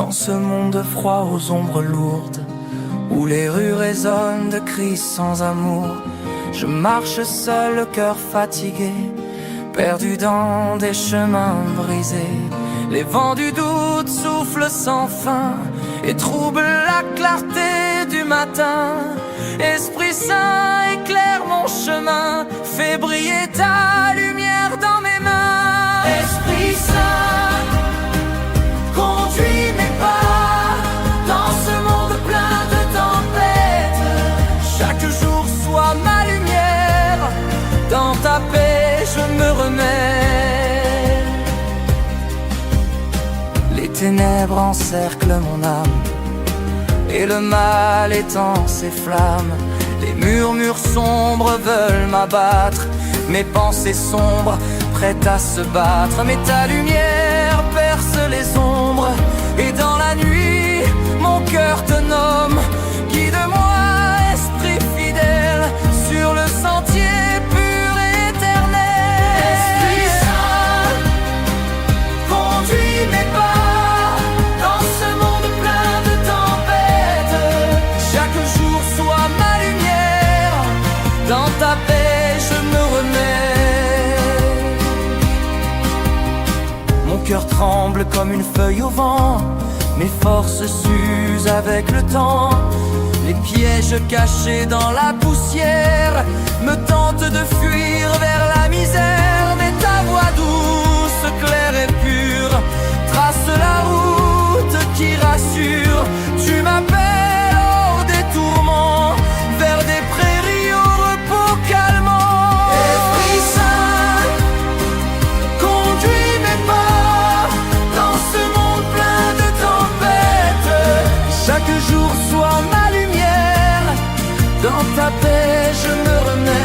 Dans ce monde froid aux ombres lourdes, où les rues résonnent de cris sans amour, je marche seul, le cœur fatigué, perdu dans des chemins brisés. Les vents du doute soufflent sans fin et troublent la clarté du matin. Esprit Saint, éclaire mon chemin, fais briller ta lumière dans mes mains. Esprit Saint, conduis mes pas dans ce monde plein de tempêtes. Chaque jour soit ma lumière, dans ta paix je me remets. Les ténèbres encerclent mon âme et le mal étend ses flammes. Les murmures sombres veulent m'abattre, mes pensées sombres prêtes à se battre. Mais ta lumière perce les ombres et dans la nuit mon cœur te nomme. Guide-moi, esprit fidèle, sur le sentier pur et éternel. Esprit Saint, conduis mes pas dans ce monde plein de tempêtes. Chaque jour soit ma lumière, dans ta paix je me remets. Mon cœur tremble comme une feuille au vent, mes forces s'usent avec le temps. Les pièges cachés dans la poussière me tentent de fuir vers la misère. Mais ta voix douce, claire et pure trace la route qui rassure. Tu m'appelles hors des tourments, vers des prairies au repos calmant. Esprit Saint, conduis mes pas dans ce monde plein de tempêtes. Chaque jour soit ma lumière, dans ta paix je me remets.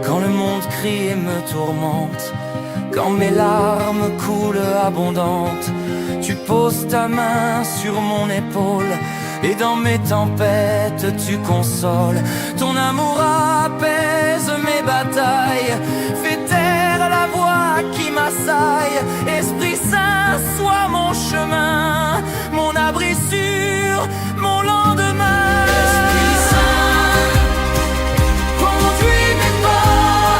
Quand le monde crie et me tourmente, quand mes larmes coulent abondantes, tu poses ta main sur mon épaule et dans mes tempêtes tu consoles. Ton amour apaise mes batailles, fait taire la voix qui m'assaille. Esprit Saint, sois mon chemin, mon abri sûr, mon lendemain. Esprit Saint, conduis mes pas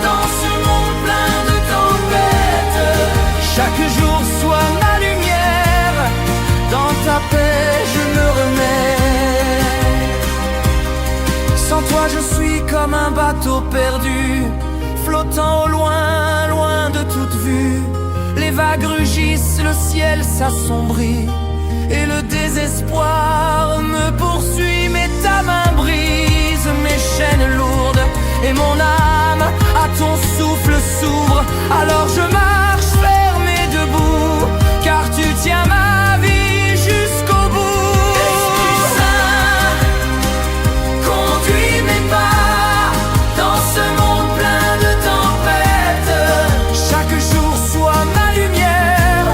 dans ce monde plein de tempêtes. Chaque jour soit ma lumière, dans ta paix je me remets. Sans toi je suis comme un bateau perdu, flottant au loin, loin de toute vue. Les vagues rugissent, le ciel s'assombrit et le désespoir me poursuit. Mais ta main brise mes chaînes lourdes et mon âme à ton souffle s'ouvre. Alors je marche ferme et debout, car tu tiens ma vie jusqu'au bout. Esprit Saint, conduis mes pas dans ce monde plein de tempêtes. Chaque jour soit ma lumière,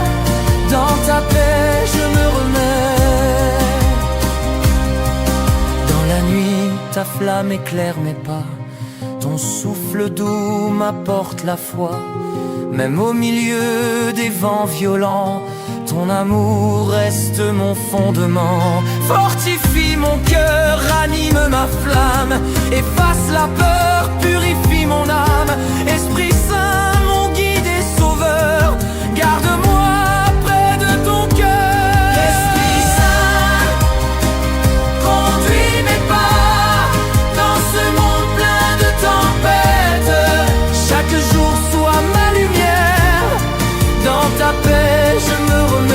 dans ta paix je me remets. Dans la nuit ta flamme éclaire mes pas, ton souffle doux m'apporte la foi. Même au milieu des vents violents, ton amour reste mon fondement. Fortifie mon cœur, ranime ma flamme, efface la peur, purifie mon âme. Esprit Saint, mon guide et sauveur, garde-moi près de ton cœur. Esprit Saint, conduis mes pas dans ce monde plein de tempêtes. Chaque jour soit ma lumière, dans ta paix je me remets.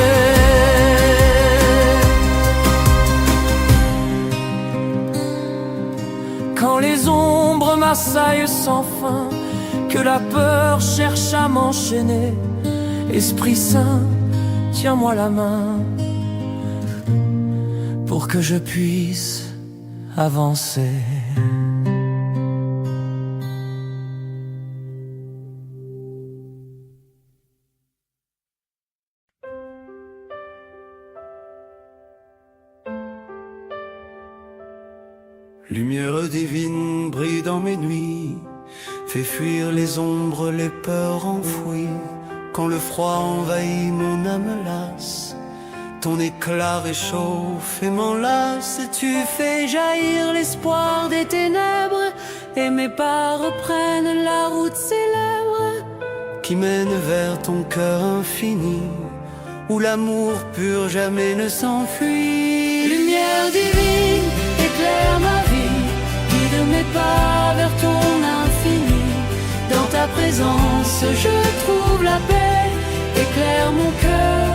Quand les ombres m'assaillent sans fin, que la peur cherche à m'enchaîner, Esprit Saint, tiens-moi la main pour que je puisse avancer. Lumière divine brille dans mes nuits, fait fuir les ombres, les peurs enfouies. quand le froid envahit mon âme lasse. Ton éclat réchauffe et m'enlace, et tu fais jaillir l'espoir des ténèbres, et mes pas reprennent la route célèbre qui mène vers ton cœur infini, où l'amour pur jamais ne s'enfuit. Lumière divine, éclaire ma vie, guide mes pas vers ton infini. Dans ta présence je trouve la paix, éclaire mon cœur,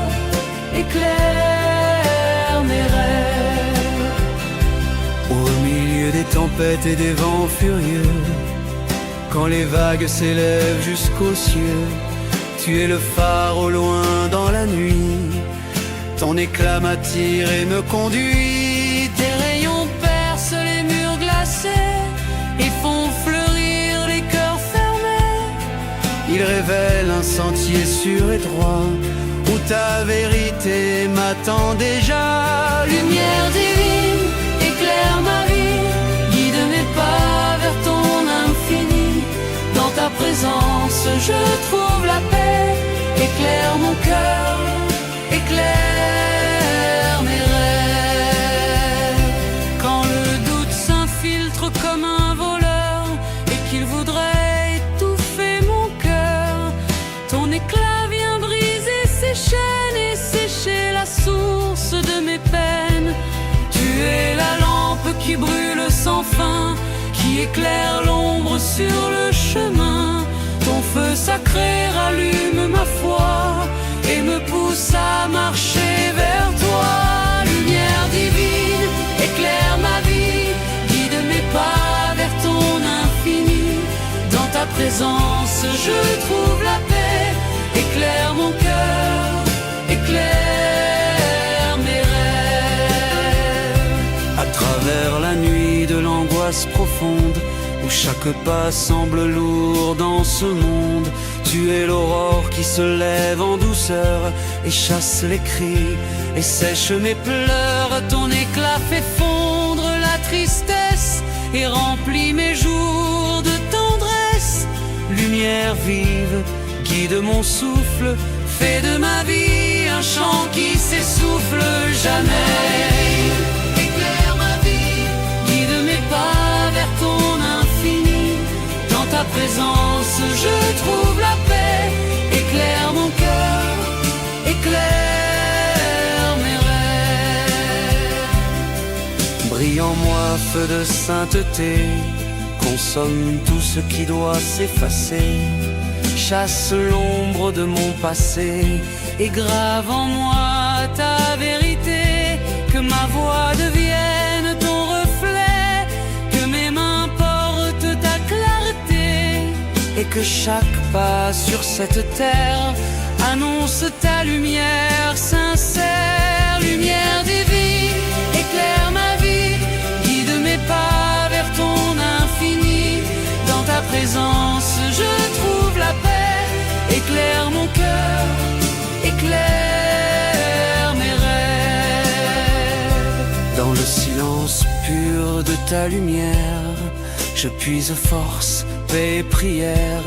éclaire mes rêves. Au milieu des tempêtes et des vents furieux, quand les vagues s'élèvent jusqu'aux cieux, tu es le phare au loin dans la nuit. Ton éclat m'attire et me conduit. Tes rayons percent les murs glacés et font fleurir les cœurs fermés. Ils révèlent un sentier sûr et droit, où ta vérité m'attend déjà. Lumière divine, éclaire ma vie, guide mes pas vers ton infini. Dans ta présence je trouve la paix, éclaire mon cœur, éclaire mes rêves. Quand le doute s'infiltre comme un voleur et qu'il voudrait étouffer mon cœur, ton éclat vient briser ses chaînes et sécher la source de mes peines. Tu es la lampe qui brûle sans fin, qui éclaire l'ombre sur le chemin. Ton feu sacré rallume ma foi et me pousse à marcher vers toi. Lumière divine, éclaire ma vie, guide mes pas vers ton infini. Dans ta présence je trouve la paix, éclaire mon cœur, éclaire mes rêves. À travers la nuit de l'angoisse profonde, où chaque pas semble lourd dans ce monde, tu es l'aurore qui se lève en douceur et chasse les cris et sèche mes pleurs. Ton éclat fait fondre la tristesse et remplit mes jours de tendresse. Lumière vive, guide mon souffle, fais de ma vie un chant qui s'essouffle jamais. Éclaire ma vie, guide mes pas vers ton infini. Dans ta présence je trouve la paix, éclaire mon cœur, éclaire mes rêves. Brille en moi feu de sainteté, consomme tout ce qui doit s'effacer. Chasse l'ombre de mon passé et grave en moi ta vérité. Que ma voix devienne ton reflet, que mes mains portent ta clarté, et que chaque pas sur cette terre annonce ta lumière sincère. Lumière divine, éclaire ma vie, guide mes pas vers ton infini. Dans ta présence je trouve la paix, éclaire mon cœur, éclaire mes rêves. Dans le silence pur de ta lumière, je puise force, paix et prière.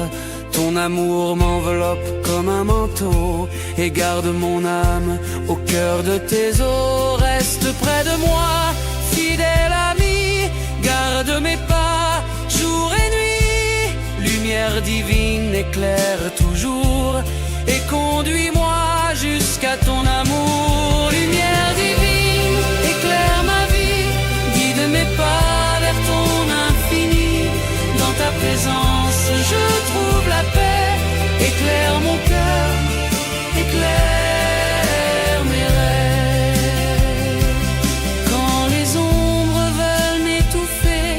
Ton amour m'enveloppe comme un manteau et garde mon âme au cœur de tes eaux. Reste près de moi, fidèle ami, garde mes pas jour et nuit. Lumière divine, éclaire toujours et conduis-moi jusqu'à ton amour. Lumière divine, éclaire ma vie, guide mes pas vers ton infini. Dans ta présence je trouve la paix, éclaire mon cœur, éclaire mes rêves. Quand les ombres veulent m'étouffer,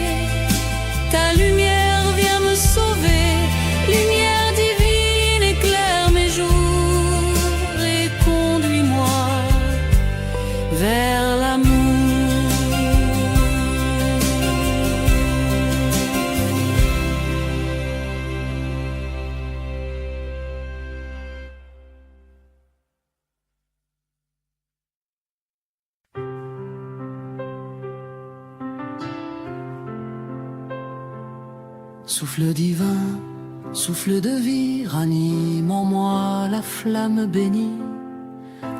ta lumière vient me sauver. Lumière divine, éclaire mes jours et conduis-moi vers l'amour. Souffle divin, Souffle de vie ranime en moi la flamme bénie.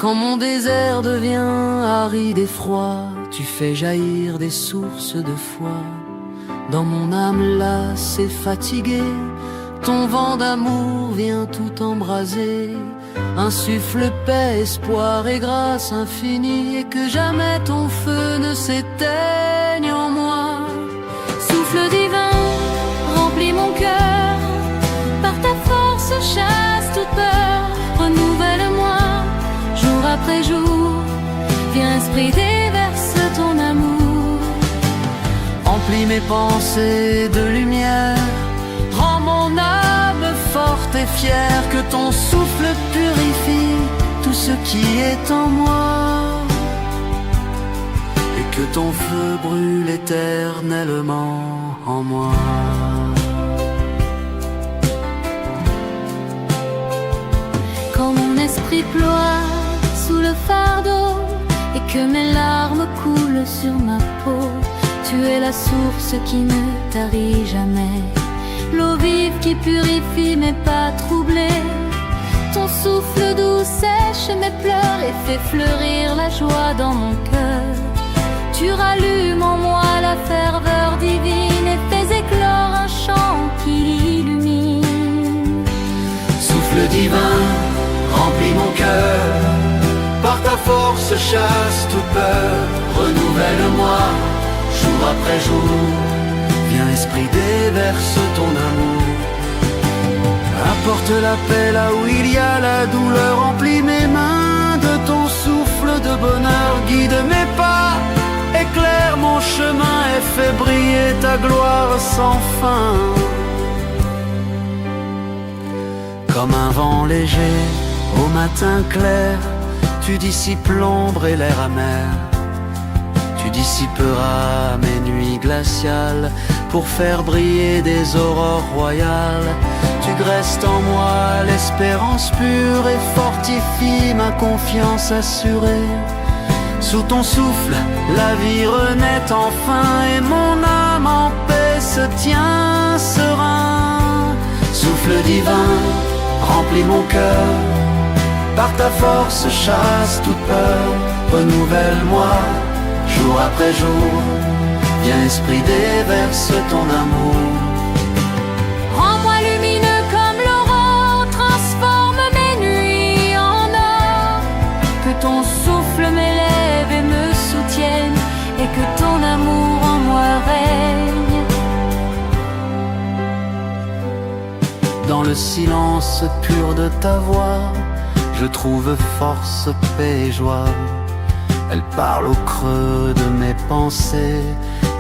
Quand mon désert devient aride et froid, tu fais jaillir des sources de foi. Dans mon âme lasse et fatiguée, ton vent d'amour vient tout embraser. Insuffle paix, espoir et grâce infinie, et que jamais ton feu ne s'éteigne en moi. Souffle divin, remplis mon cœur, par ta force chasse toute peur. Renouvelle-moi, jour après jour, viens esprit déverse ton amour. Emplis mes pensées de lumière, rends mon âme forte et fière, que ton souffle purifie tout ce qui est en moi, et que ton feu brûle éternellement en moi. Quand mon esprit ploie sous le fardeau et que mes larmes coulent sur ma peau, tu es la source qui ne tarit jamais, l'eau vive qui purifie mais pas troublée. Ton souffle doux sèche mes pleurs et fait fleurir la joie dans mon cœur. Tu rallumes en moi la ferveur divine et fais éclore un chant qui illumine. Souffle divin, remplis mon cœur, par ta force chasse toute peur. Renouvelle-moi, jour après jour, viens esprit déverse ton amour. Apporte la paix là où il y a la douleur, remplis mes mains de ton souffle de bonheur. Guide mes pas, éclaire mon chemin et fais briller ta gloire sans fin. Comme un vent léger au matin clair, tu dissipes l'ombre et l'air amer. Tu dissiperas mes nuits glaciales pour faire briller des aurores royales. Tu graisses en moi l'espérance pure et fortifie ma confiance assurée. Sous ton souffle, la vie renaît enfin et mon âme en paix se tient serein. Souffle divin, remplis mon cœur, par ta force chasse toute peur. Renouvelle-moi, jour après jour, viens esprit déverse ton amour. Rends-moi lumineux comme l'aurore, transforme mes nuits en or. Que ton souffle m'élève et me soutienne, et que ton amour en moi règne. Dans le silence pur de ta voix, je trouve force, paix et joie. Elle parle au creux de mes pensées,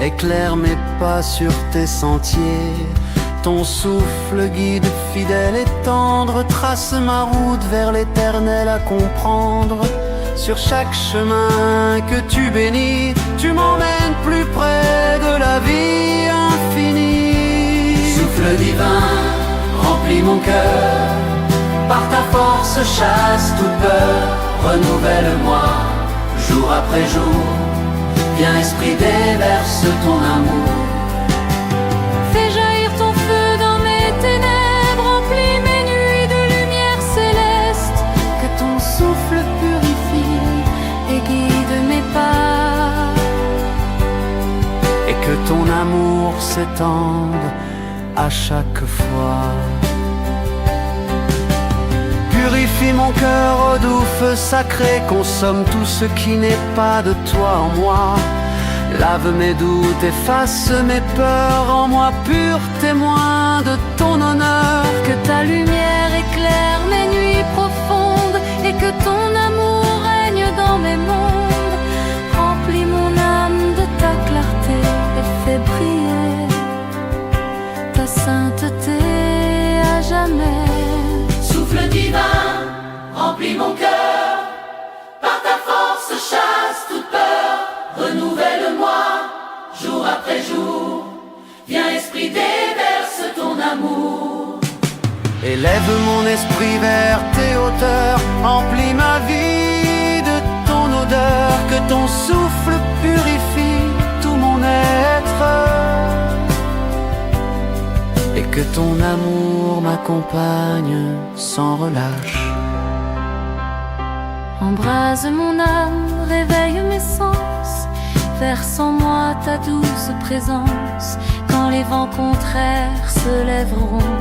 éclaire mes pas sur tes sentiers. Ton souffle guide fidèle et tendre, trace ma route vers l'éternel à comprendre. Sur chaque chemin que tu bénis, tu m'emmènes plus près de la vie infinie. Souffle divin, remplis mon cœur, par ta force chasse toute peur. Renouvelle-moi, jour après jour, viens esprit déverse ton amour. Fais jaillir ton feu dans mes ténèbres, remplis mes nuits de lumière céleste. Que ton souffle purifie et guide mes pas, et que ton amour s'étende à chaque fois. Purifie mon cœur au doux feu sacré, consomme tout ce qui n'est pas de toi en moi. Lave mes doutes, efface mes peurs, en moi pur témoin de ton honneur. que ta lumière éclaire mes nuits profondes et que ton amour règne dans mes mondes. Remplis mon âme de ta clarté et fais briller ta sainteté à jamais. Souffle divin, remplis mon cœur, par ta force chasse toute peur. Renouvelle-moi, jour après jour, viens esprit déverse ton amour. Élève mon esprit vers tes hauteurs, remplis ma vie de ton odeur. Que ton souffle purifie tout mon être, et que que ton amour m'accompagne sans relâche. Embrase mon âme, réveille mes sens, verse en moi ta douce présence. Quand les vents contraires se lèveront,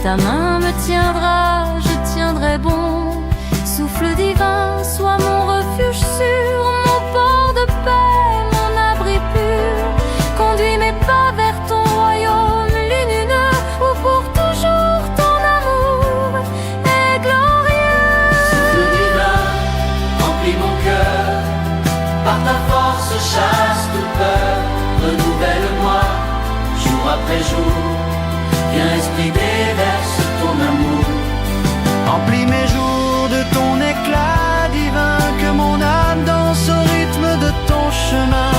ta main me tiendra, je tiendrai bon. Souffle divin, sois mon refuge sûr, mon port de paix, mon abri pur. Conduis mes pas vers ton royaume lumineux, où pour toujours ton amour est glorieux. Souffle divin, remplis mon cœur, par ta force chasse toute peur. Renouvelle-moi, jour après jour, viens esprit déverse ton amour. Remplis mes jours de ton éclat divin, que mon âme danse au rythme de ton chemin.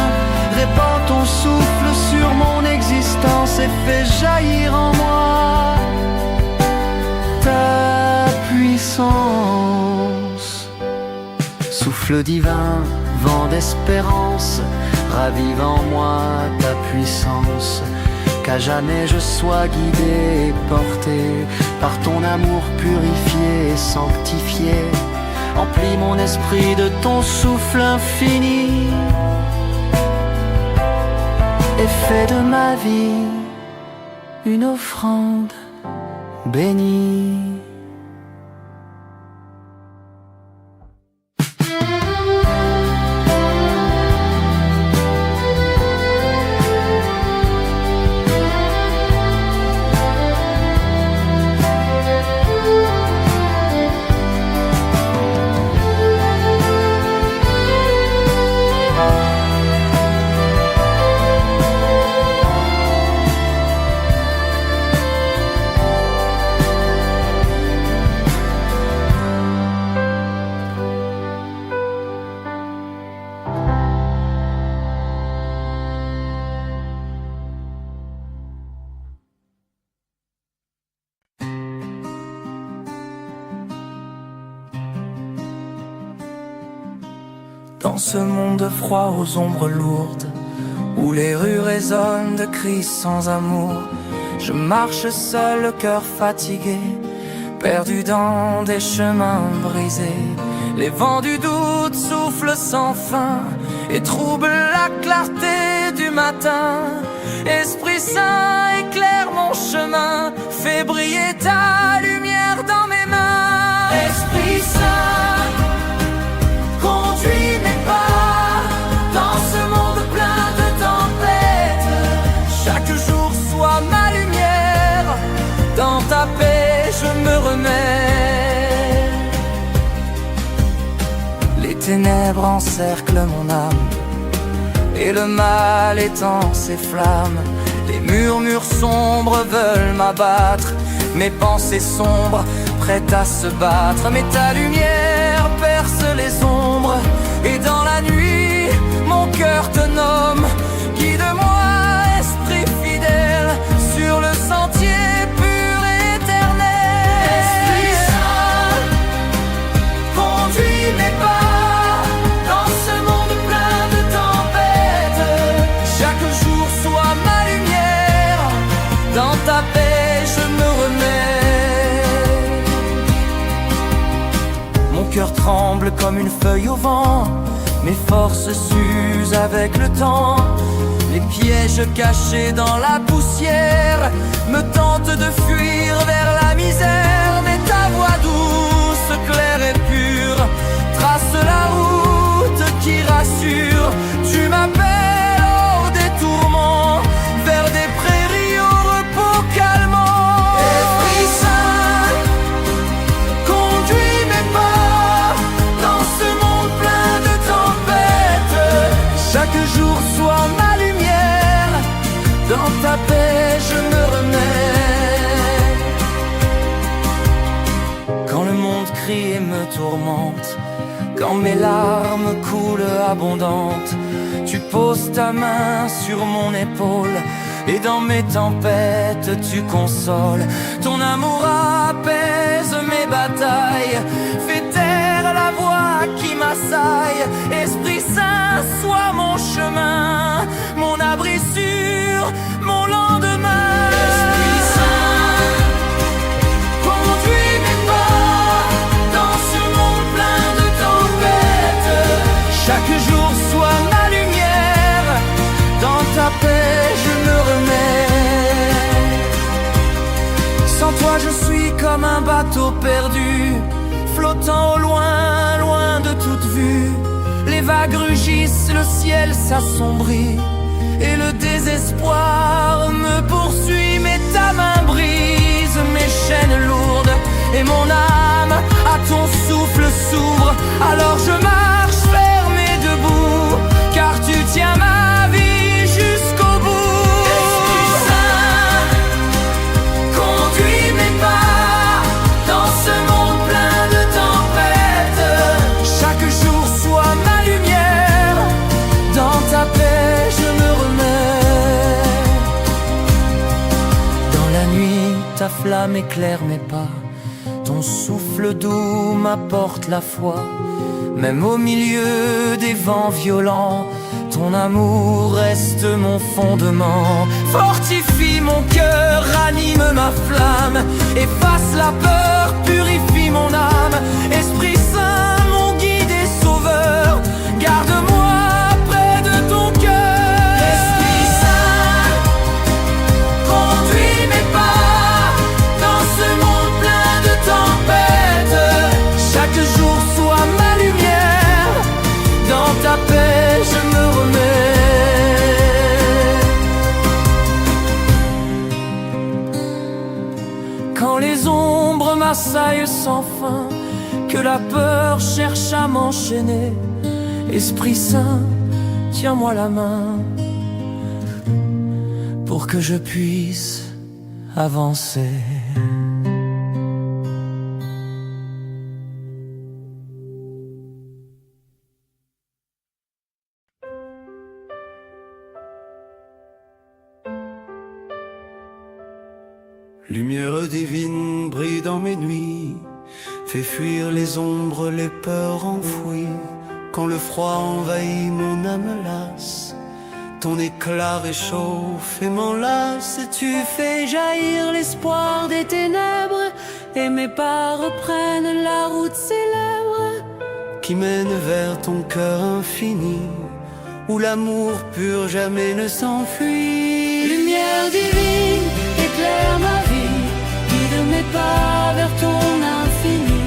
Répands ton souffle sur mon existence et fais jaillir en moi ta puissance. Souffle divin, vent d'espérance, ravive en moi ta puissance. Qu'à jamais je sois guidé et porté par ton amour purifié et sanctifié. Emplis mon esprit de ton souffle infini et fais de ma vie une offrande bénie. Dans ce monde froid aux ombres lourdes, où les rues résonnent de cris sans amour, je marche seul, le cœur fatigué, perdu dans des chemins brisés. Les vents du doute soufflent sans fin et troublent la clarté du matin. Esprit Saint, éclaire mon chemin, fais briller ta lumière dans mes mains. Esprit Saint, conduis mes pas dans ce monde plein de tempêtes. Chaque jour soit ma lumière, dans ta paix je me remets. Les ténèbres encerclent mon âme et le mal étend ses flammes. Les murmures sombres veulent m'abattre, mes pensées sombres prêtes à se battre. Mais ta lumière perce les ombres et dans la nuit mon cœur te nomme. Guide-moi, esprit fidèle, sur le sentier pur et éternel. Esprit Saint, conduis mes pas dans ce monde plein de tempêtes. Chaque jour soit ma lumière, dans ta paix je me remets. Mon cœur tremble comme une feuille au vent, mes forces s'usent avec le temps. Les pièges cachés dans la poussière me tentent de fuir vers la misère. Mais ta voix douce, claire et pure trace la route qui rassure. Tu m'appelles hors des tourments, vers des prairies au repos calmant. Esprit Saint, conduis mes pas dans ce monde plein de tempêtes. Chaque jour soit ma lumière, dans ta paix je me remets. Quand le monde crie et me tourmente, quand mes larmes coulent abondantes, tu poses ta main sur mon épaule et dans mes tempêtes tu consoles. Ton amour apaise mes batailles, fait taire la voix qui m'assaille. Esprit Saint, sois mon chemin, mon abri sûr, mon lendemain. Esprit Saint, J'entends au loin, loin de toute vue, les vagues rugissent, le ciel s'assombrit et le désespoir me poursuit. Mais ta main brise mes chaînes lourdes et mon âme à ton souffle s'ouvre. Alors je marche ferme et debout, car tu tiens ma vie jusqu'au bout. Esprit Saint, conduis mes pas dans ce monde plein de tempêtes. Chaque jour soit ma lumière, dans ta paix je me remets. Dans la nuit, ta flamme éclaire mes pas, ton souffle doux m'apporte la foi. Même au milieu des vents violents, ton amour reste mon fondement. Fortifie mon cœur, ranime ma flamme, efface la peur, purifie mon âme. Esprit Saint, mon guide et sauveur, garde-moi près de ton cœur. Esprit Saint, conduis mes pas dans ce monde plein de tempêtes. Chaque jour soit ma lumière, dans ta paix je me remets. Quand les ombres m'assaillent sans fin, que la peur cherche à m'enchaîner, Esprit Saint, tiens-moi la main pour que je puisse avancer. Lumière divine brille dans mes nuits, fait fuir les ombres, les peurs enfouies. Quand le froid envahit mon âme lasse, ton éclat réchauffe et m'enlace. Tu fais jaillir l'espoir des ténèbres, et mes pas reprennent la route célèbre qui mène vers ton cœur infini, où l'amour pur jamais ne s'enfuit. Lumière divine, éclaire ma vie, guide mes pas vers ton infini.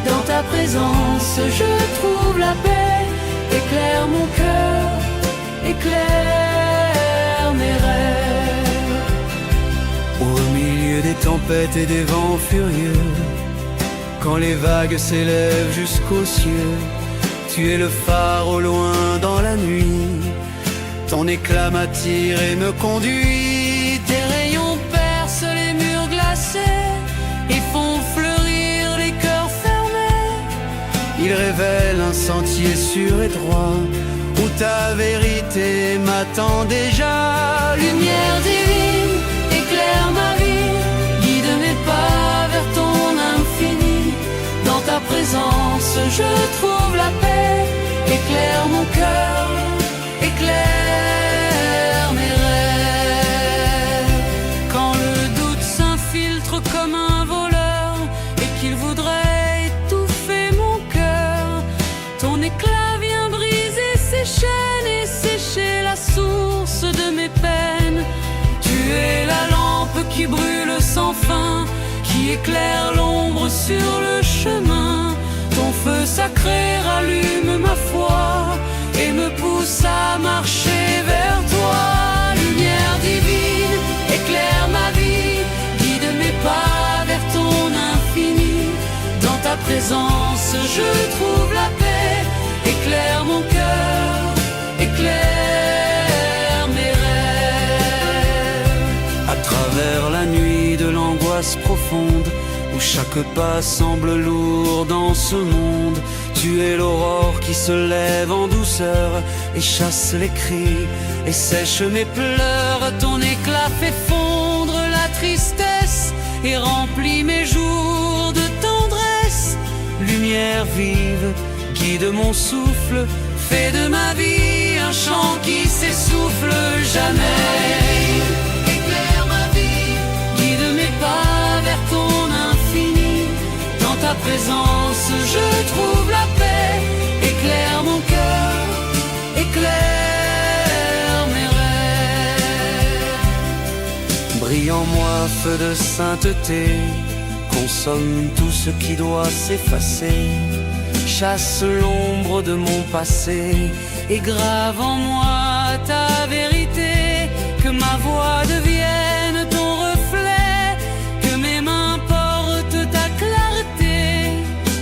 Dans ta présence je trouve la paix, éclaire mon cœur, éclaire mes rêves. Au milieu des tempêtes et des vents furieux, quand les vagues s'élèvent jusqu'aux cieux, tu es le phare au loin dans la nuit. Ton éclat m'attire et me conduit. Tes rayons percent les murs glacés et font fleurir les cœurs fermés. Ils révèlent un sentier sûr et droit, où ta vérité m'attend déjà. Lumière divine, éclaire ma vie, guide mes pas vers ton infini. Dans ta présence je trouve la paix, éclaire mon cœur, éclaire mes rêves. Quand le doute s'infiltre comme un voleur et qu'il voudrait étouffer mon cœur, ton éclat vient briser ses chaînes et sécher la source de mes peines. Tu es la lampe qui brûle sans fin, qui éclaire l'ombre sur le chemin. Ton feu sacré rallume ma foi et me pousse à marcher vers toi. Lumière divine, éclaire ma vie, guide mes pas vers ton infini. Dans ta présence je trouve la paix, éclaire mon cœur, éclaire mes rêves. À travers la nuit de l'angoisse profonde, où chaque pas semble lourd dans ce monde, tu es l'aurore qui se lève en douceur et chasse les cris et sèche mes pleurs. Ton éclat fait fondre la tristesse et remplit mes jours de tendresse. Lumière vive, guide mon souffle, fais de ma vie un chant qui s'essouffle jamais. Éclaire ma vie, guide mes pas vers ton infini. Dans ta présence je trouve la paix, éclaire mon cœur, éclaire mes rêves. Brille en moi feu de sainteté, consomme tout ce qui doit s'effacer, chasse l'ombre de mon passé et grave en moi ta vérité, que ma voix devienne ton reflet, que mes mains portent ta clarté,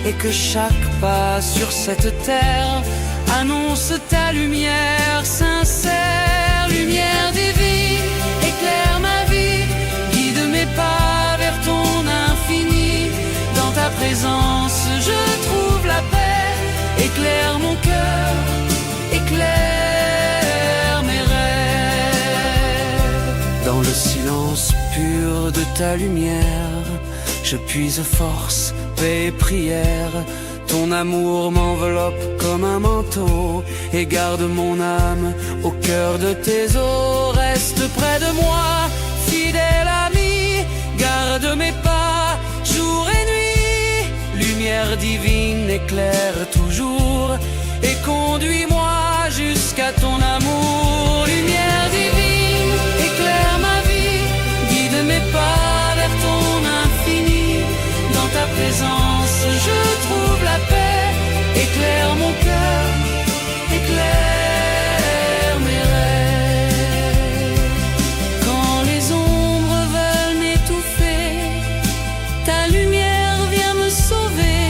et que chaque pas sur cette terre annonce ta lumière sincère. Lumière divine, éclaire ma vie, guide mes pas vers ton infini. Dans ta présence je trouve la paix, éclaire mon cœur, éclaire mes rêves. Dans le silence pur de ta lumière, je puise force, paix et prière. Ton amour m'enveloppe comme un manteau et garde mon âme au cœur de tes eaux. Reste près de moi, fidèle ami, garde mes pas jour et nuit. Lumière divine éclaire toujours et conduis-moi jusqu'à ton amour. Lumière divine, éclaire ma vie, guide mes pas vers ton infini. Dans ta présence je trouve la paix, éclaire mon cœur, éclaire mes rêves. Quand les ombres veulent m'étouffer, ta lumière vient me sauver.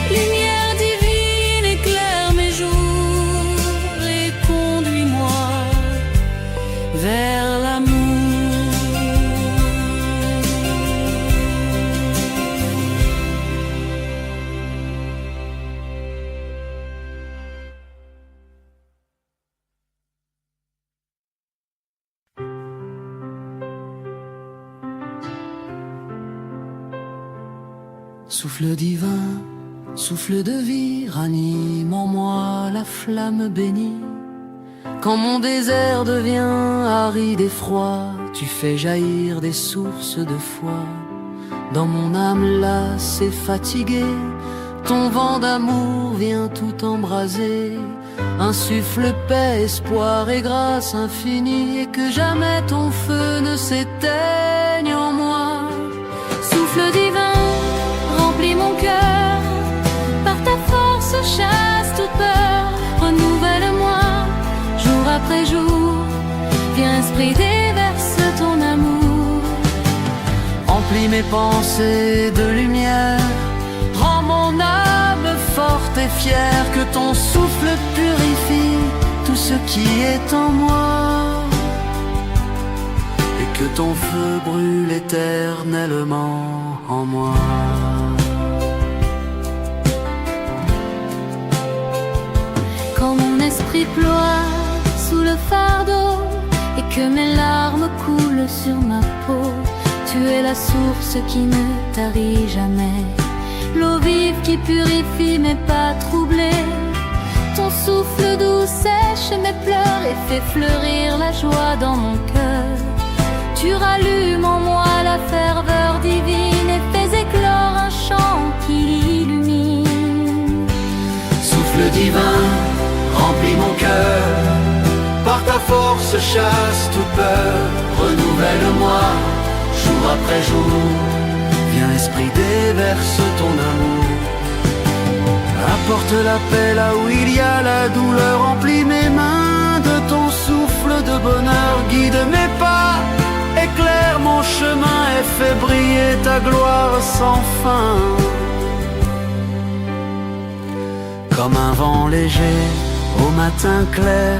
Lumière divine, éclaire mes jours et conduis-moi vers l'amour. Souffle divin, souffle de vie, ranime en moi la flamme bénie. Quand mon désert devient aride et froid, tu fais jaillir des sources de foi. Dans mon âme lasse et fatiguée, ton vent d'amour vient tout embraser. Insuffle paix, espoir et grâce infinie, et que jamais ton feu ne s'éteigne en moi. Souffle divin, remplis mon cœur, par ta force chasse toute peur. Renouvelle-moi, jour après jour, viens esprit déverse ton amour. Remplis mes pensées de lumière, rends mon âme forte et fière. Que ton souffle purifie tout ce qui est en moi, et que ton feu brûle éternellement en moi. Quand mon esprit ploie sous le fardeau et que mes larmes coulent sur ma peau, tu es la source qui ne tarit jamais, l'eau vive qui purifie mes pas troublés. Ton souffle doux sèche mes pleurs et fait fleurir la joie dans mon cœur. Tu rallumes en moi la ferveur divine et fais éclore un chant qui illumine. Souffle divin, remplis mon cœur, par ta force chasse toute peur. Renouvelle-moi, jour après jour, viens esprit déverse ton amour. Apporte la paix là où il y a la douleur, remplis mes mains de ton souffle de bonheur. Guide mes pas, éclaire mon chemin et fais briller ta gloire sans fin. Comme un vent léger au matin clair,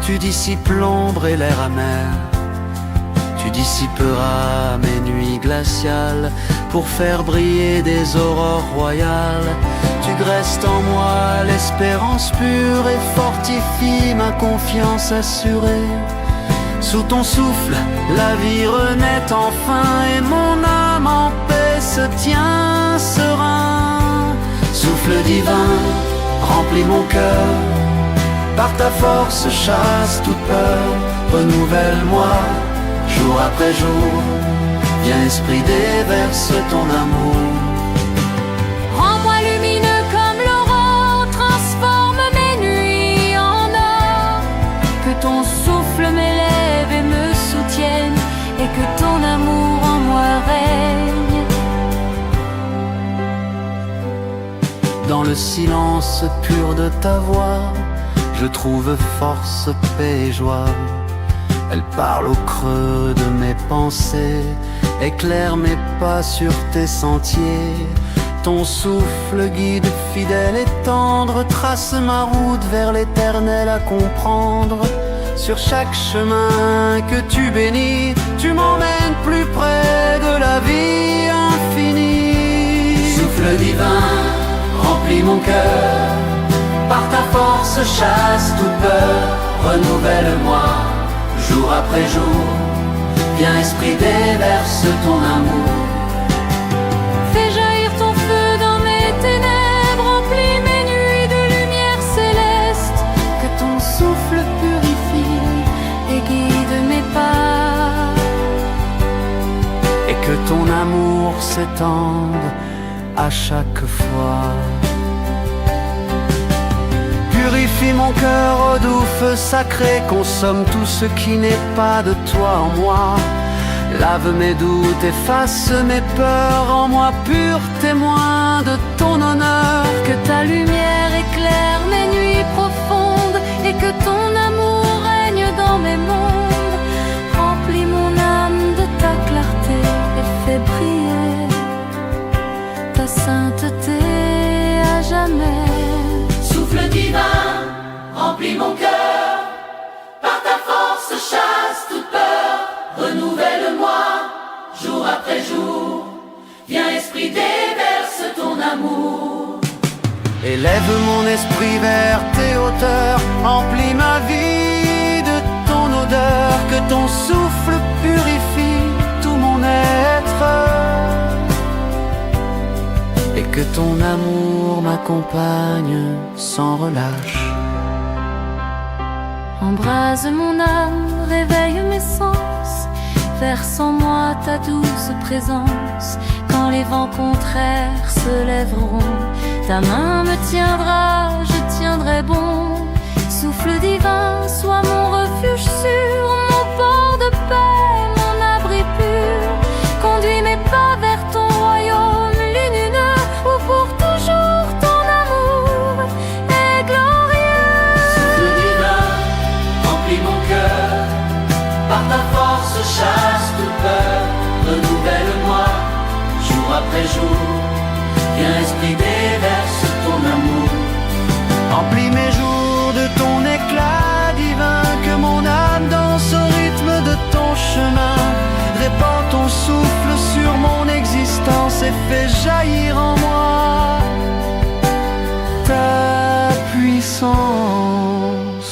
tu dissipes l'ombre et l'air amer. Tu dissiperas mes nuits glaciales pour faire briller des aurores royales. Tu graisses en moi l'espérance pure et fortifie ma confiance assurée. Sous ton souffle, la vie renaît enfin et mon âme en paix se tient serein. Souffle divin, remplis mon cœur, par ta force chasse toute peur. Renouvelle-moi, jour après jour, viens esprit déverse ton amour. Rends-moi lumineux comme l'aurore, transforme mes nuits en or. Que ton souffle m'élève et me soutienne, et que ton amour en moi règne. le silence pur de ta voix, je trouve force, paix et joie. Elle parle au creux de mes pensées, éclaire mes pas sur tes sentiers. Ton souffle guide fidèle et tendre, trace ma route vers l'éternel à comprendre. Sur chaque chemin que tu bénis, tu m'emmènes plus près de la vie infinie. Souffle divin, remplis mon cœur, par ta force chasse toute peur. Renouvelle-moi, jour après jour, viens esprit déverse ton amour. Fais jaillir ton feu dans mes ténèbres, remplis mes nuits de lumière céleste. Que ton souffle purifie et guide mes pas, et que ton amour s'étende à chaque fois. Purifie mon cœur au doux feu sacré, consomme tout ce qui n'est pas de toi en moi. Lave mes doutes, efface mes peurs, en moi pur témoin de ton honneur. que ta lumière éclaire mes nuits profondes et que ton amour règne dans mes mondes. Remplis mon âme de ta clarté et fais briller ta sainteté à jamais. Souffle divin, remplis mon cœur, par ta force chasse toute peur. Renouvelle-moi, jour après jour, viens esprit déverse ton amour. Élève mon esprit vers tes hauteurs, remplis ma vie de ton odeur. Que ton souffle purifie tout mon être, et que ton amour m'accompagne sans relâche. Embrase mon âme, réveille mes sens, verse en moi ta douce présence. Quand les vents contraires se lèveront, ta main me tiendra, je tiendrai bon. Souffle divin, sois mon refuge sûr, mon port de paix, mon abri pur. Conduis mes pas vers ton royaume lumineux, où pour toujours ton amour est glorieux. Souffle divin, remplis mon cœur, par ta force chasse toute peur. Renouvelle-moi, jour après jour, viens esprit déverse ton amour. Remplis mes jours de ton éclat divin, que mon âme danse au rythme de ton chemin. Répands ton souffle sur mon existence et fais jaillir en moi ta puissance.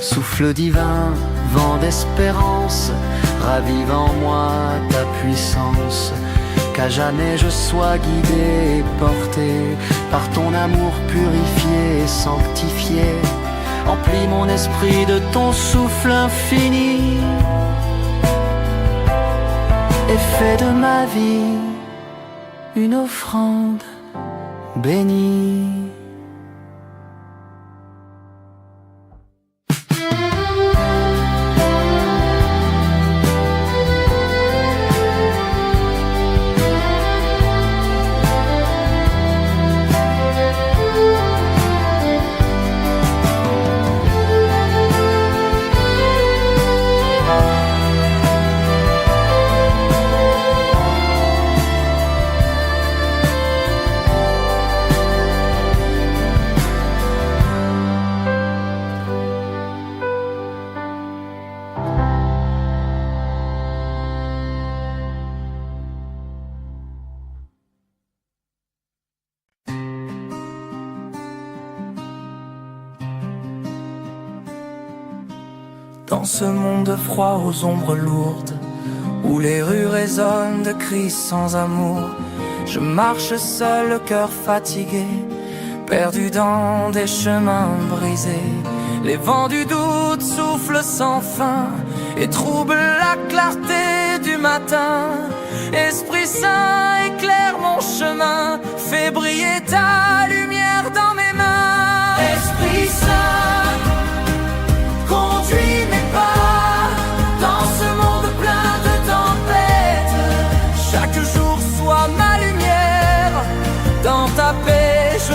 Souffle divin, vent d'espérance, ravive en moi ta puissance. Qu'à jamais je sois guidé et porté par ton amour purifié et sanctifié. Emplis mon esprit de ton souffle infini et fais de ma vie une offrande bénie. Dans ce monde froid aux ombres lourdes, où les rues résonnent de cris sans amour, je marche seul, le cœur fatigué, perdu dans des chemins brisés. Les vents du doute soufflent sans fin et troublent la clarté du matin. Esprit Saint, éclaire mon chemin, fais briller ta lumière dans mes mains. Esprit Saint, conduis mes pas dans ce monde plein de tempêtes. Chaque jour soit ma lumière, dans ta paix je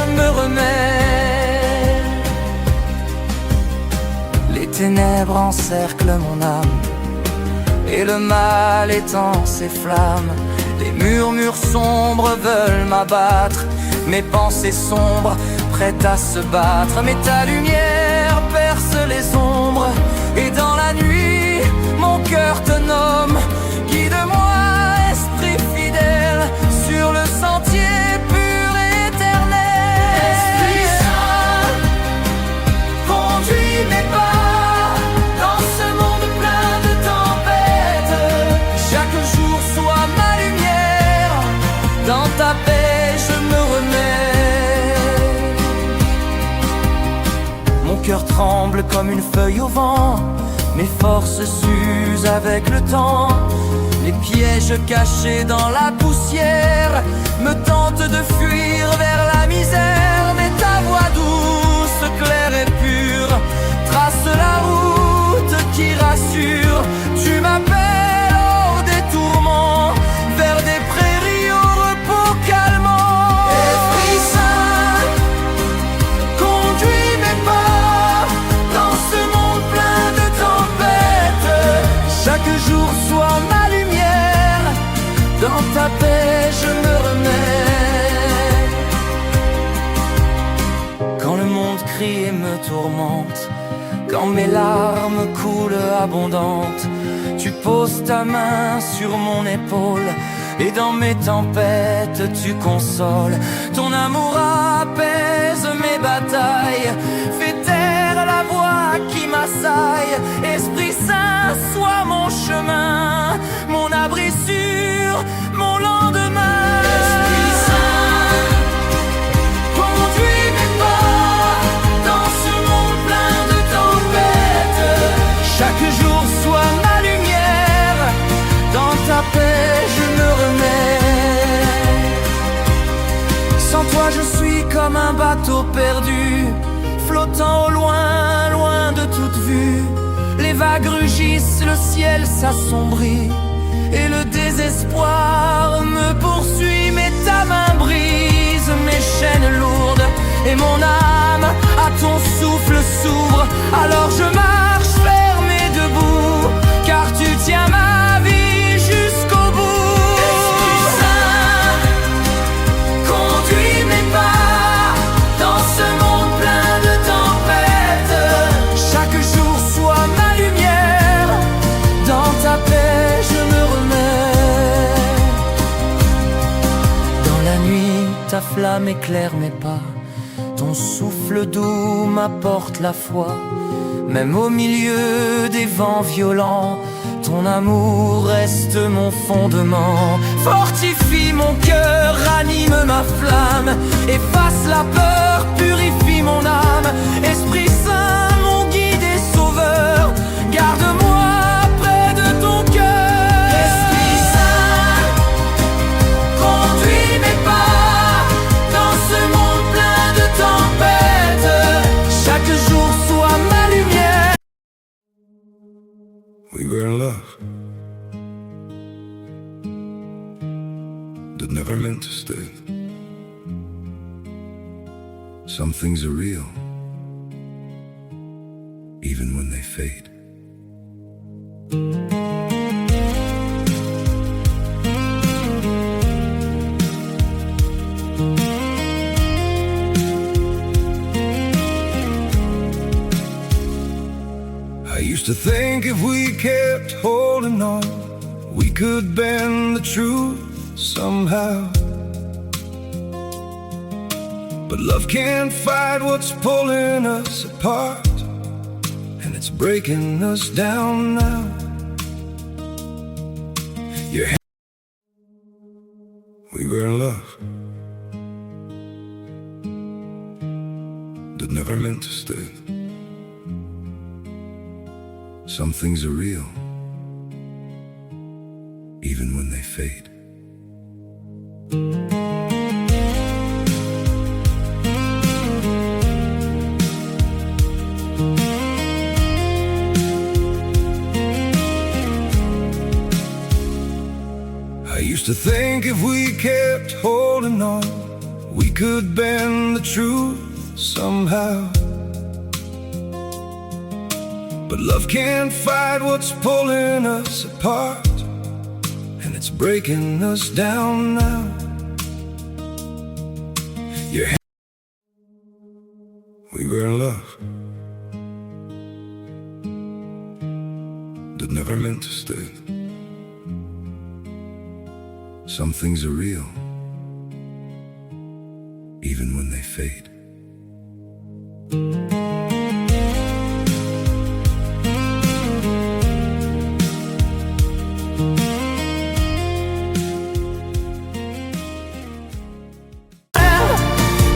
ténèbres encerclent mon âme, et le mal étend ses flammes. Les murmures sombres veulent m'abattre, mes pensées sombres prêtes à se battre. Mais ta lumière perce les ombres, et dans la nuit, mon cœur te nomme. Guide-moi, esprit fidèle, sur le sentier pur et éternel. Esprit Saint, conduis mes pas dans ce monde plein de tempêtes. Chaque jour soit ma lumière, dans ta paix je me remets. Mon cœur tremble comme une feuille au vent, mes forces s'usent avec le temps. Les pièges cachés dans la poussière me tentent de fuir vers la misère. Mais ta voix douce, claire et pure trace la route qui rassure. Tu m'appelles hors des tourments, vers des prairies au repos calmant. Esprit Saint, conduis mes pas dans ce monde plein de tempêtes. Chaque jour soit ma lumière, dans ta paix je me remets. Quand le monde crie et me tourmente, quand mes larmes coulent abondantes, tu poses ta main sur mon épaule, et dans mes tempêtes tu consoles. Ton amour apaise mes batailles, fait taire la voix qui m'assaille. Esprit Saint, sois mon chemin, mon abri sûr, mon lendemain. Esprit Saint, conduis mes pas dans ce monde plein de tempêtes. Chaque jour soit ma lumière, dans ta paix je me remets. Sans toi je suis comme un bateau perdu, flottant au loin, loin de toute vue. Les vagues rugissent, le ciel s'assombrit, et le désespoir me poursuit. Mais ta main brise mes chaînes lourdes, et mon âme à ton souffle s'ouvre. Alors je marche ferme et debout, car tu tiens ma vie jusqu'au bout. Esprit Saint, conduis mes pas dans ce monde plein de tempêtes. Chaque jour soit ma lumière, dans ta paix je me remets. Dans la nuit, ta flamme éclaire mes pas, ton souffle doux m'apporte la foi. Même au milieu des vents violents, ton amour reste mon fondement. Fortifie mon cœur, ranime ma flamme, efface la peur, purifie mon âme. Esprit Saint, mon guide et sauveur, garde-moi près de ton cœur. Esprit Saint, conduis mes pas dans ce monde plein de tempêtes. Chaque jour soit ma lumière. We were in love that never meant to stay. Some things are real, even when they fade. I used to think if we kept holding on, we could bend the truth somehow. But love can't fight what's pulling us apart, and it's breaking us down now. We were in love that never meant to stay. Some things are real, even when they fade. I used to think if we kept holding on, we could bend the truth somehow. But love can't fight what's pulling us apart, and it's breaking us down now. We were in love that never meant to stay. Some things are real, even when they fade.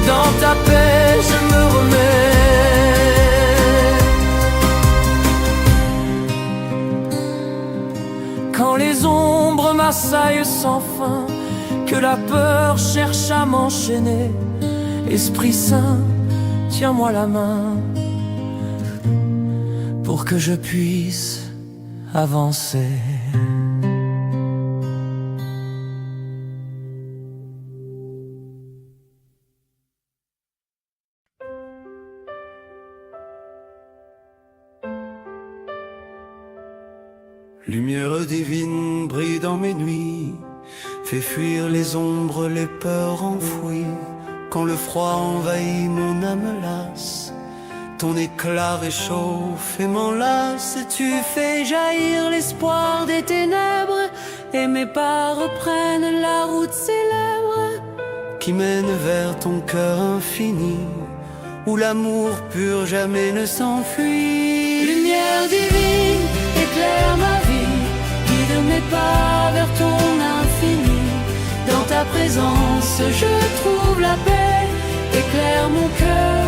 Dans ta paix, je me remets. Quand les ombres m'assaillent sans fin, que la peur cherche à m'enchaîner, Esprit Saint, tiens-moi la main pour que je puisse avancer. Lumière divine brille dans mes nuits, fait fuir les ombres, les peurs enfouies. Quand le froid envahit mon âme lasse, ton éclat réchauffe et m'enlace. Tu fais jaillir l'espoir des ténèbres, et mes pas reprennent la route célèbre qui mène vers ton cœur infini, où l'amour pur jamais ne s'enfuit. Lumière divine, éclaire ma vie, guide mes pas vers ton infini. Dans ta présence je trouve la paix, éclaire mon cœur,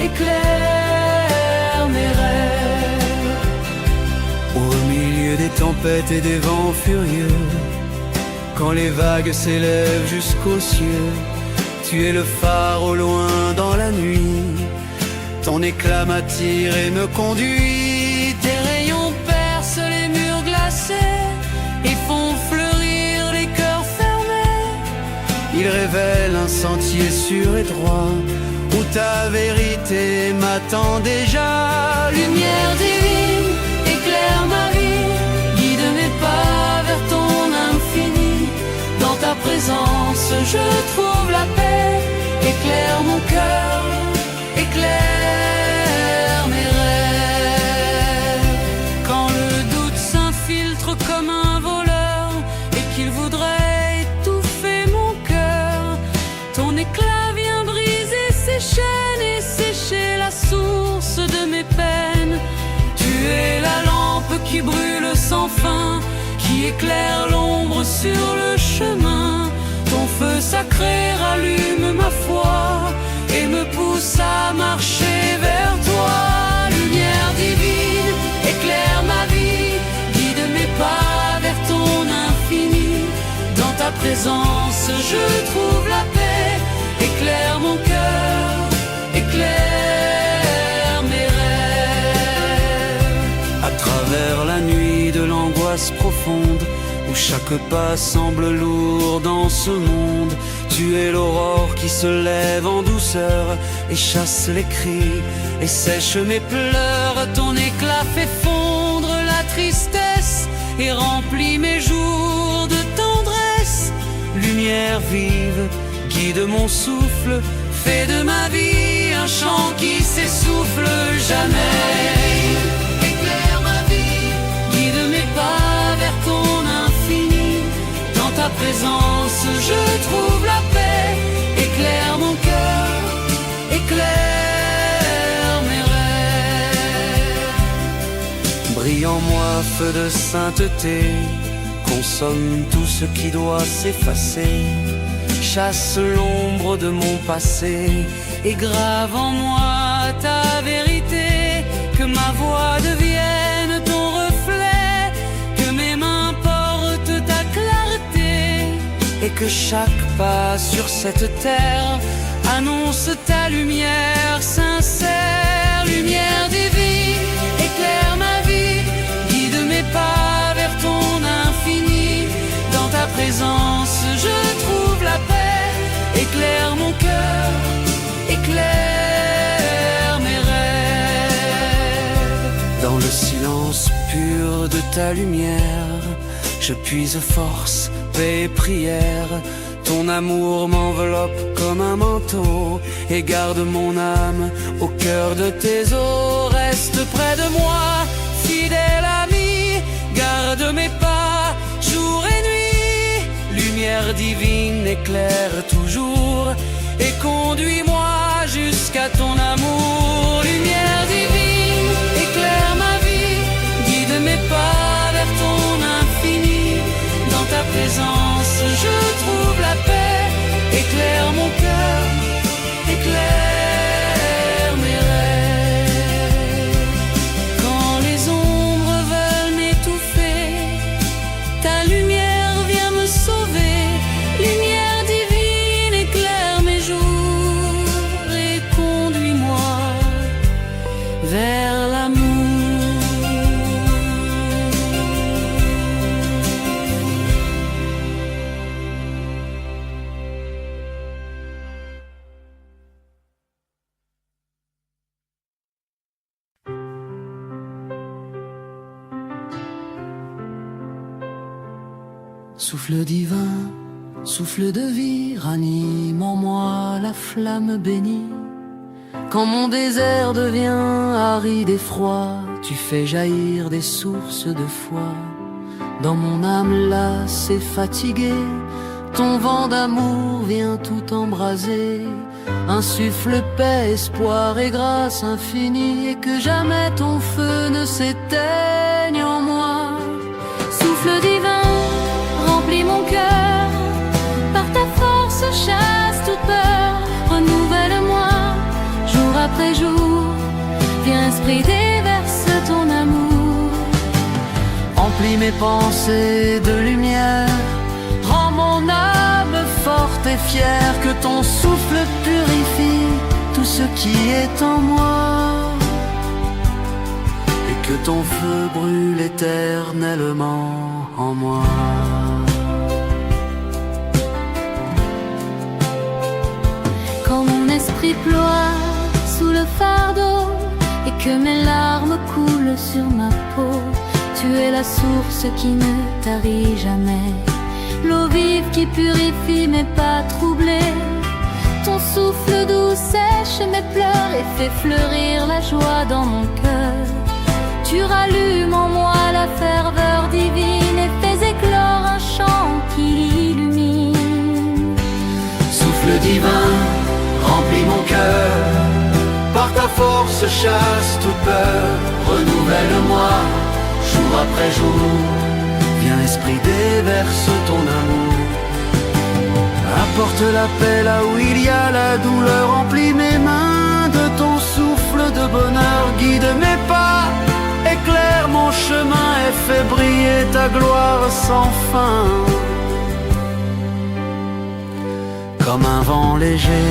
éclaire mes rêves. Au milieu des tempêtes et des vents furieux, quand les vagues s'élèvent jusqu'aux cieux, tu es le phare au loin dans la nuit. Ton éclat m'attire et me conduit. Tes rayons percent les murs glacés et font fleurir les cœurs fermés. Ils révèlent un sentier sûr et droit où ta vérité m'attend déjà. Lumière divine, éclaire ma vie, guide mes pas vers ton infini. Dans ta présence je trouve la paix, éclaire mon cœur, éclaire mes rêves. Quand le doute s'infiltre comme un voleur et qu'il voudrait étouffer mon cœur, ton éclat vient briser ses chaînes et sécher la source de mes peines. Tu es la lampe qui brûle sans fin, qui éclaire l'ombre sur le chemin. Ton feu sacré rallume ma foi et me pousse à marcher vers toi. Lumière divine, éclaire ma vie, guide mes pas vers ton infini. Dans ta présence je trouve la paix, éclaire mon cœur, éclaire mes rêves. À travers la nuit de l'angoisse profonde, où chaque pas semble lourd dans ce monde, tu es l'aurore qui se lève en douceur et chasse les cris et sèche mes pleurs. Ton éclat fait fondre la tristesse et remplit mes jours de tendresse. Lumière vive, guide mon souffle, fais de ma vie un chant qui s'essouffle jamais. Éclaire ma vie, guide mes pas vers ton infini. Dans ta présence je trouve la paix, éclaire mon cœur, éclaire mes rêves. Brille en moi feu de sainteté, consomme tout ce qui doit s'effacer. Chasse l'ombre de mon passé et grave en moi ta vérité. Que ma voix devienne ton reflet, que mes mains portent ta clarté, et que chaque pas sur cette terre annonce ta lumière sincère. Lumière divine, éclaire ma vie, guide mes pas vers ton infini. Dans ta présence je trouve la paix, éclaire mon cœur, éclaire mes rêves. Dans le ta lumière, je puise force, paix et prière. Ton amour m'enveloppe comme un manteau et garde mon âme au cœur de tes eaux. Reste près de moi, fidèle ami, garde mes pas jour et nuit. Lumière divine éclaire toujours et conduis-moi jusqu'à ton amour. Lumière divine, éclaire ma vie, guide mes pas vers ton infini. Dans ta présence, je trouve la paix. Éclaire mon cœur, éclaire mes rêves. Quand les ombres veulent m'étouffer, ta lumière vient me sauver. Lumière divine, éclaire mes jours et conduis-moi vers l'amour. Souffle divin, souffle de vie, ranime en moi la flamme bénie. Quand mon désert devient aride et froid, tu fais jaillir des sources de foi. Dans mon âme lasse et fatiguée, ton vent d'amour vient tout embraser. Insuffle paix, espoir et grâce infinie, et que jamais ton feu ne s'éteigne en moi. Souffle divin, remplis mon cœur, par ta force chasse toute peur. Renouvelle-moi, jour après jour, viens esprit déverse ton amour. Remplis mes pensées de lumière, rends mon âme forte et fière. Que ton souffle purifie tout ce qui est en moi, et que ton feu brûle éternellement en moi. Quand mon esprit ploie sous le fardeau et que mes larmes coulent sur ma peau, tu es la source qui ne tarit jamais, l'eau vive qui purifie mais pas troublée. Ton souffle doux sèche mes pleurs et fait fleurir la joie dans mon cœur. Tu rallumes en moi la ferveur divine et fais éclore un chant qui illumine. Souffle divin, remplis mon cœur, par ta force chasse toute peur. Renouvelle-moi, jour après jour, viens esprit déverse ton amour. Apporte la paix là où il y a la douleur, remplis mes mains de ton souffle de bonheur. Guide mes pas, éclaire mon chemin et fais briller ta gloire sans fin. Comme un vent léger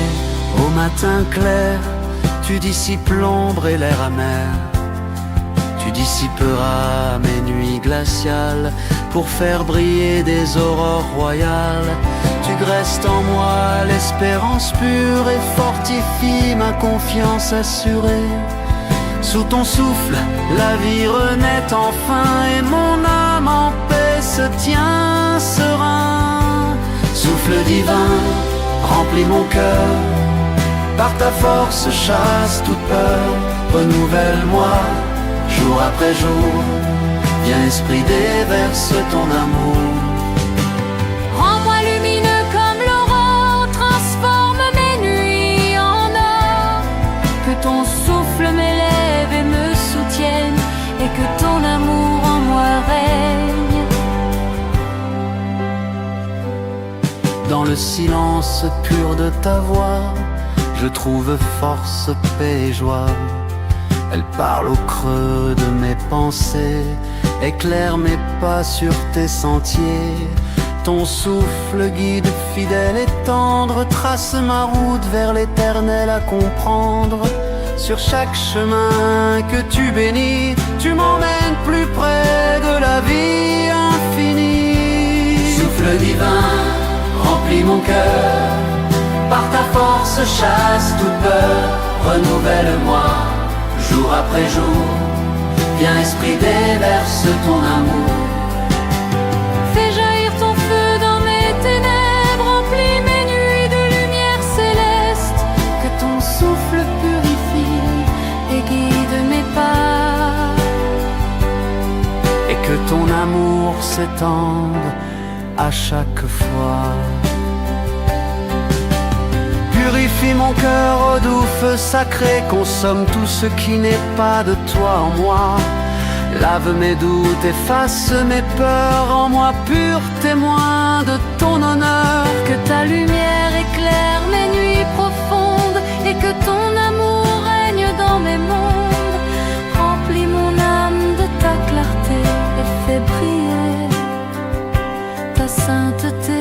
au matin clair, tu dissipes l'ombre et l'air amer. Tu dissiperas mes nuits glaciales pour faire briller des aurores royales. Tu graisses en moi l'espérance pure et fortifie ma confiance assurée. Sous ton souffle, la vie renaît enfin et mon âme en paix se tient serein. Souffle divin, remplis mon cœur, par ta force chasse toute peur. Renouvelle-moi, jour après jour, viens esprit déverse ton amour. Rends-moi lumineux comme l'aurore, transforme mes nuits en or. Que ton souffle m'élève et me soutienne, et que ton amour en moi règne. Dans le silence pur de ta voix, je trouve force, paix et joie. Elle parle au creux de mes pensées, éclaire mes pas sur tes sentiers. Ton souffle guide fidèle et tendre, trace ma route vers l'éternel à comprendre. Sur chaque chemin que tu bénis, tu m'emmènes plus près de la vie infinie. Souffle divin, remplis mon cœur, par ta force chasse toute peur. Renouvelle-moi, jour après jour, Viens esprit déverse ton amour. Fais jaillir ton feu dans mes ténèbres, remplis mes nuits de lumière céleste. Que ton souffle purifie et guide mes pas. Et que ton amour s'étende à chaque fois. Purifie mon cœur au doux feu sacré, consomme tout ce qui n'est pas de toi en moi. Lave mes doutes, efface mes peurs, en moi pur témoin de ton honneur. Que ta lumière éclaire mes nuits profondes et que ton amour règne dans mes mondes. Remplis mon âme de ta clarté et fais briller ta sainteté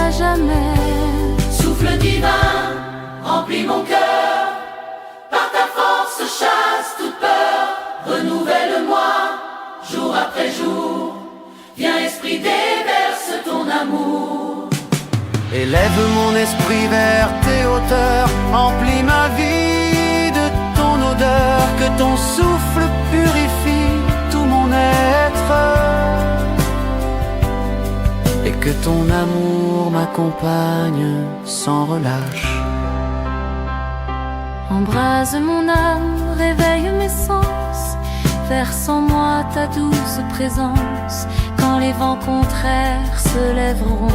à jamais. Souffle divin, remplis mon cœur. Par ta force chasse toute peur. Renouvelle-moi, jour après jour. Viens esprit déverse ton amour. Élève mon esprit vers tes hauteurs, emplis ma vie de ton odeur. Que ton souffle purifie tout mon être. Et que ton amour m'accompagne sans relâche. Embrase mon âme, réveille mes sens, verse en moi ta douce présence. Quand les vents contraires se lèveront,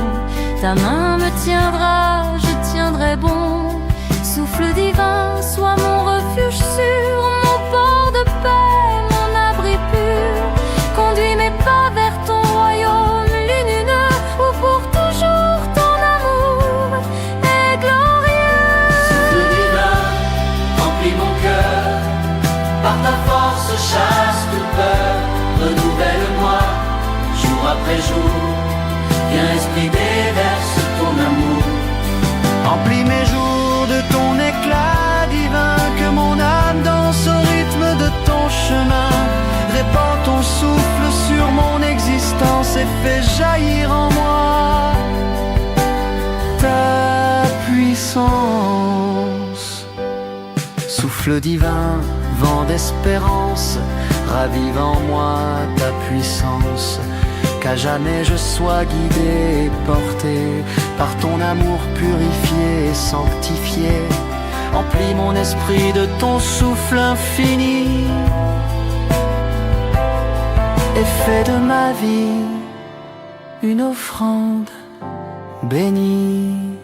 ta main me tiendra, je tiendrai bon. Souffle divin, sois mon refuge sûr, mon port de paix, mon abri pur. Conduis mes pas vers ton royaume lumineux, où pour toujours ton amour est glorieux. Souffle divin, remplis mon cœur. Par ta force chasse toute peur. Renouvelle-moi, jour après jour. Viens esprit déverse ton amour. Remplis mes jours de ton éclat divin. Que mon âme danse au rythme de ton chemin. Répands ton souffle sur mon existence et fais jaillir en moi ta puissance. Souffle divin, vent d'espérance, ravive en moi ta puissance. Qu'à jamais je sois guidé et porté par ton amour purifié et sanctifié. Emplis mon esprit de ton souffle infini et fais de ma vie une offrande bénie.